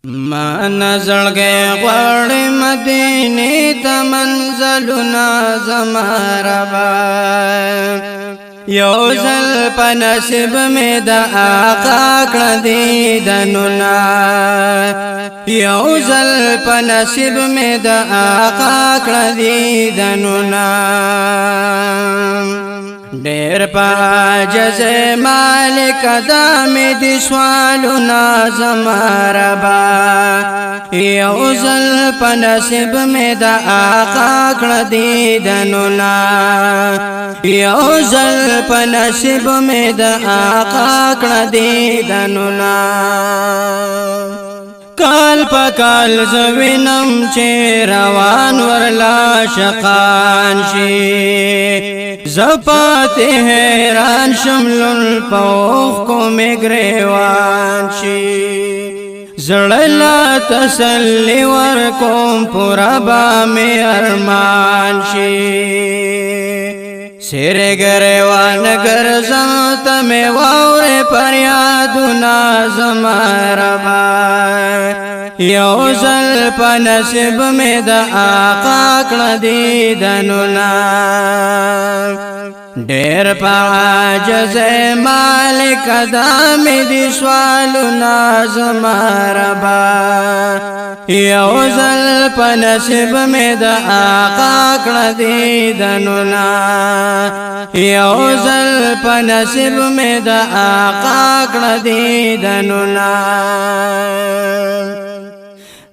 ما نزلګي غوړ مدینه ته منزلنا زماربا یو زل په نصیب می د آقا کړ دې دنونا یو زل په نصیب می د آقا کړ دې دنونا ډېر پاجز مالک دام دي سوالنا زماربا یو زل په نصیب می د آقا کړ دې دنونا یو زل په نصیب می د آقا کړ دې دنونا کال پکال زوینم چې روان ورلا شقان شي زپات حیران شملل پوخ کو مگریوان شي زړلا تسلی ور کوم پورا با می ارمان شي سیر گریوان گرزم تمی واور پر یادنا زماربا یو زل پا نصیب می دا آقا کړ دې دنونا ډېر پاجز مالک دام دي سوالنا زماربا یو زل په نصیب می د آقا کړ دې دنونا یو زل په نصیب می د آقا کړ دې دنونا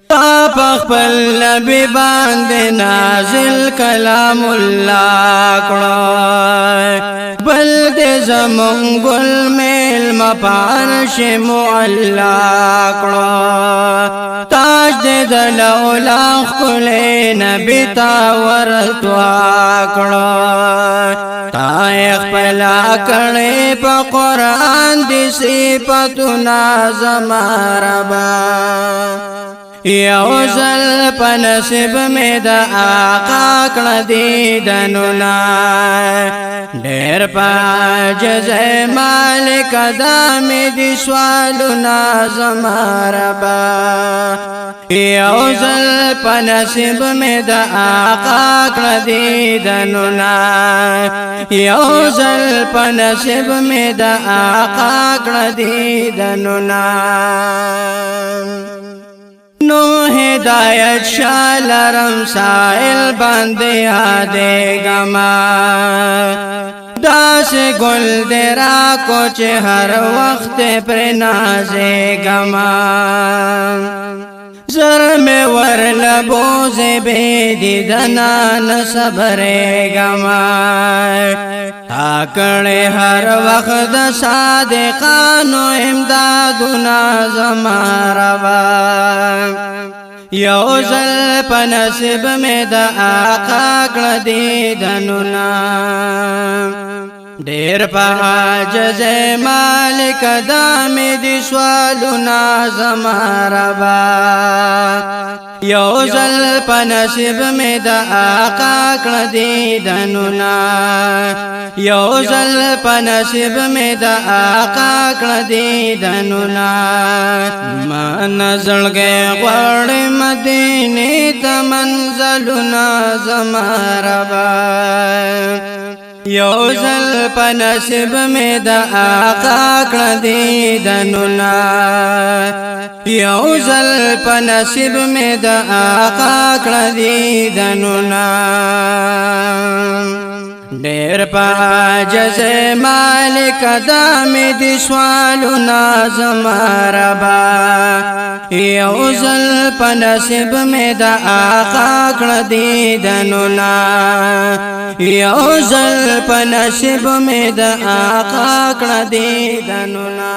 تا پخپل نبی باندې نازل کلام الله کړه بل دې زمون ګل میل مپارش معلا کړه تاج دې د لولا خپل نبی تا ورتوا کړه تا خپل کړه په قران دې صفاتنا زماربا یو زل په نصیب می د آقا کړ دې دنونا ډېر پاجز مالک دام دي سوالنا زماربا یو زل په نصیب می د آقا کړ دې دنونا یو زل په نصیب می د آقا کړ دې دنونا نو ہدایت شالرم سائل بندے آدے گما داس گل درا کوچ ہر وقت پر نازے گما زر میں ور لبوز بے دیدنان صبرے گما تاکڑے ہر وقت صادقانو امدادنا زماربا یو زل په نصیب می د آقا کړ دې دنونا ډېر پاجز مالک دام دي سوالنا زماربا یو زل په نصیب می د آقا کړ دې دنونا یو زل په نصیب می د آقا کړ دې دنونا ما نزلګي غوړ مدینه ته منزلنا زماربا یو زل په نصیب می د آقا کړ دې دنونا یو زل په نصیب می د آقا کړ دې دنونا ډېر پاجز مالک دام دي سوالنا زماربا یو زل په نصیب می د آقا کړ دې دنونا یو زل په نصیب می د آقا کړ دې دنونا